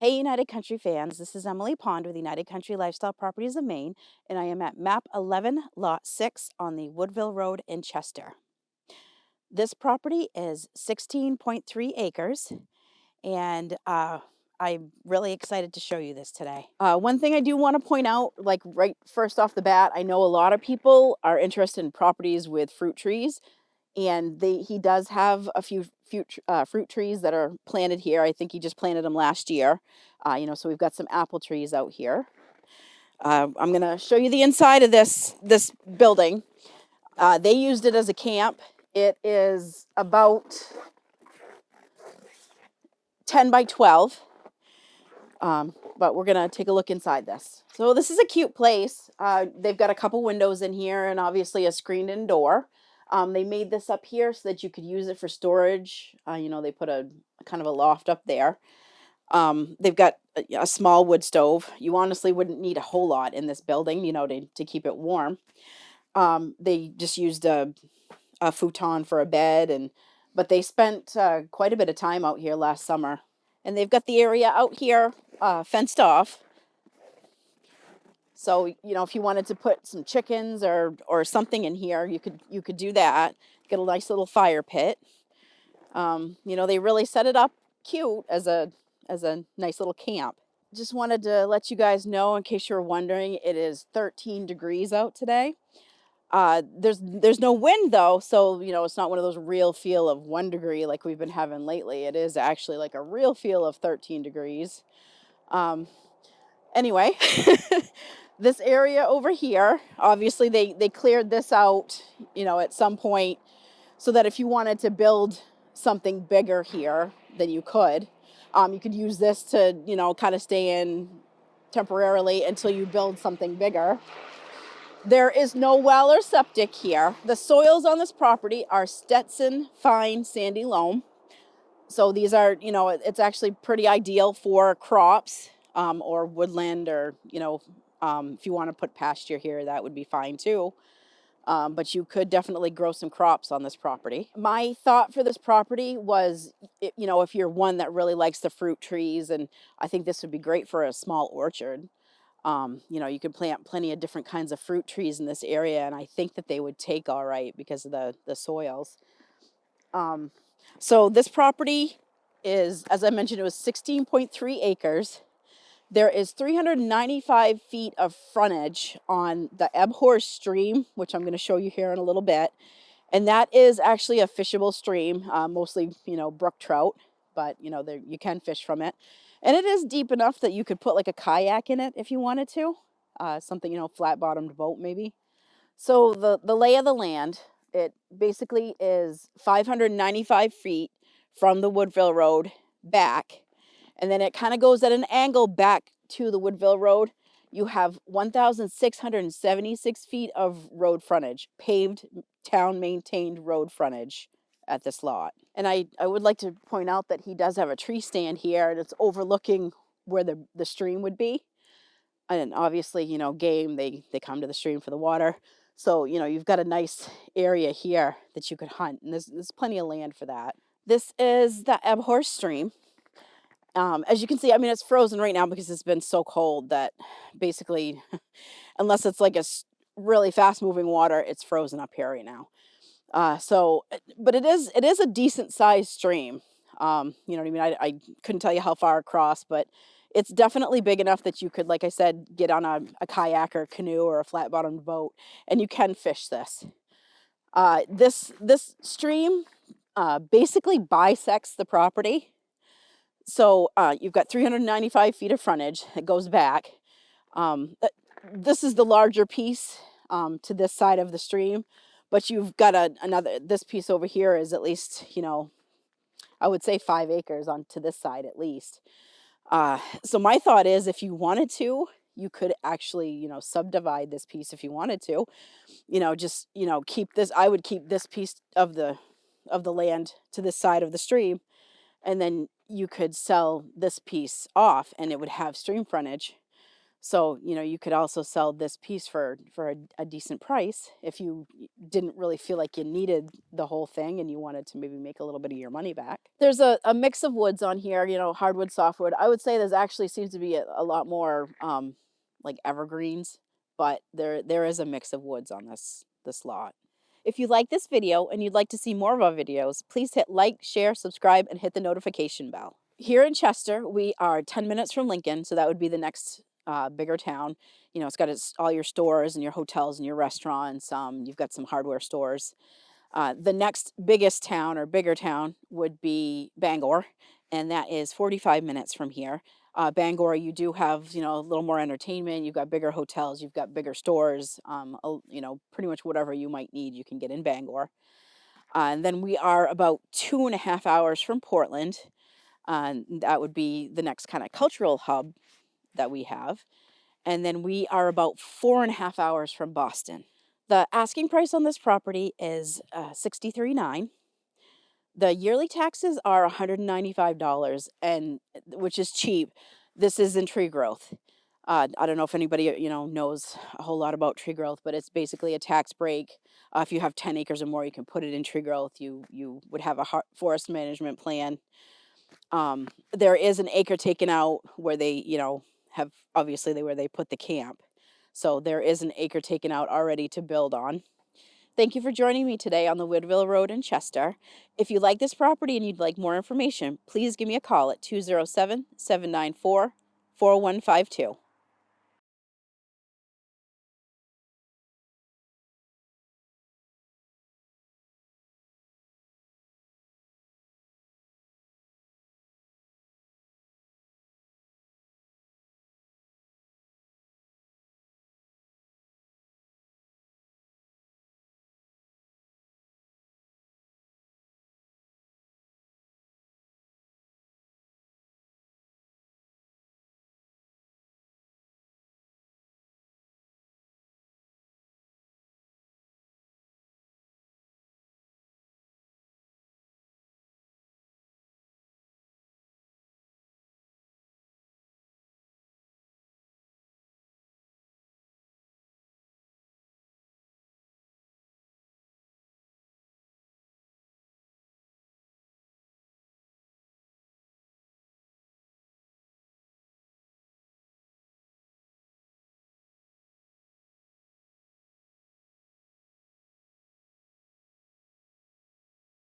Hey United Country fans, this is Emily Pond with United Country Lifestyle Properties of Maine, and I am at map 11, lot 6 on the Woodville Road in Chester. This property is 16.3 acres, and I'm really excited to show you this today. One thing I do want to point out, like right first off the bat, I know a lot of people are interested in properties with fruit trees, and he does have a few fruit trees that are planted here. I think he just planted them last year. So we've got some apple trees out here. I'm gonna show you the inside of this building. They used it as a camp. It is about 10 by 12. But we're gonna take a look inside this. So this is a cute place. They've got a couple windows in here and obviously a screened-in door. They made this up here so that you could use it for storage. They put a kind of a loft up there. They've got a small wood stove. You honestly wouldn't need a whole lot in this building, to keep it warm. They just used a futon for a bed, but they spent quite a bit of time out here last summer. And they've got the area out here fenced off. So, if you wanted to put some chickens or something in here, you could do that. Get a nice little fire pit. They really set it up cute as a nice little camp. Just wanted to let you guys know, in case you're wondering, it is 13 degrees out today. There's no wind though, so it's not one of those real feel of 1 degree like we've been having lately. It is actually like a real feel of 13 degrees. Anyway, this area over here, obviously they cleared this out, at some point, so that if you wanted to build something bigger here, then you could. You could use this to, kind of stay in temporarily until you build something bigger. There is no well or septic here. The soils on this property are Stetson fine sandy loam. So these are, it's actually pretty ideal for crops or woodland, or, if you want to put pasture here, that would be fine too. But you could definitely grow some crops on this property. My thought for this property was, if you're one that really likes the fruit trees, and I think this would be great for a small orchard. You could plant plenty of different kinds of fruit trees in this area, and I think that they would take all right because of the soils. So this property is, as I mentioned, it was 16.3 acres. There is 395 feet of frontage on the Ebhorse stream, which I'm going to show you here in a little bit. And that is actually a fishable stream, mostly, brook trout, but, you can fish from it. And it is deep enough that you could put like a kayak in it if you wanted to, something, flat-bottomed boat maybe. So the lay of the land, it basically is 595 feet from the Woodville Road back, and then it kind of goes at an angle back to the Woodville Road. You have 1,676 feet of road frontage, paved, town-maintained road frontage at this lot. And I would like to point out that he does have a tree stand here, and it's overlooking where the stream would be. And obviously, game, they come to the stream for the water. So, you've got a nice area here that you could hunt, and there's plenty of land for that. This is the Ebhorse stream. As you can see, it's frozen right now because it's been so cold that basically, unless it's like really fast moving water, it's frozen up here right now. But it is a decent sized stream. You know what I mean? I couldn't tell you how far across, but it's definitely big enough that you could, like I said, get on a kayak or a canoe or a flat bottomed boat, and you can fish this. This stream basically bisects the property. So you've got 395 feet of frontage. It goes back. This is the larger piece to this side of the stream, but you've got this piece over here is at least, I would say 5 acres on to this side at least. So my thought is, if you wanted to, you could actually, subdivide this piece if you wanted to, just, keep this. I would keep this piece of the land to this side of the stream, and then you could sell this piece off and it would have stream frontage. So, you could also sell this piece for a decent price if you didn't really feel like you needed the whole thing and you wanted to maybe make a little bit of your money back. There's a mix of woods on here, hardwood, softwood. I would say there's actually seems to be a lot more like evergreens, but there is a mix of woods on this lot. If you like this video and you'd like to see more of our videos, please hit like, share, subscribe, and hit the notification bell. Here in Chester, we are 10 minutes from Lincoln, so that would be the next bigger town. It's got all your stores and your hotels and your restaurants. You've got some hardware stores. The next biggest town or bigger town would be Bangor, and that is 45 minutes from here. Bangor, you do have, a little more entertainment. You've got bigger hotels, you've got bigger stores. Pretty much whatever you might need, you can get in Bangor. And then we are about 2.5 hours from Portland. That would be the next kind of cultural hub that we have. And then we are about 4.5 hours from Boston. The asking price on this property is $63,900. The yearly taxes are $195, and which is cheap. This is in tree growth. I don't know if anybody knows a whole lot about tree growth, but it's basically a tax break. If you have 10 acres or more, you can put it in tree growth. You would have a forest management plan. There is an acre taken out where they have obviously where they put the camp. So there is an acre taken out already to build on. Thank you for joining me today on the Woodville Road in Chester. If you like this property and you'd like more information, please give me a call at 207-794-4152.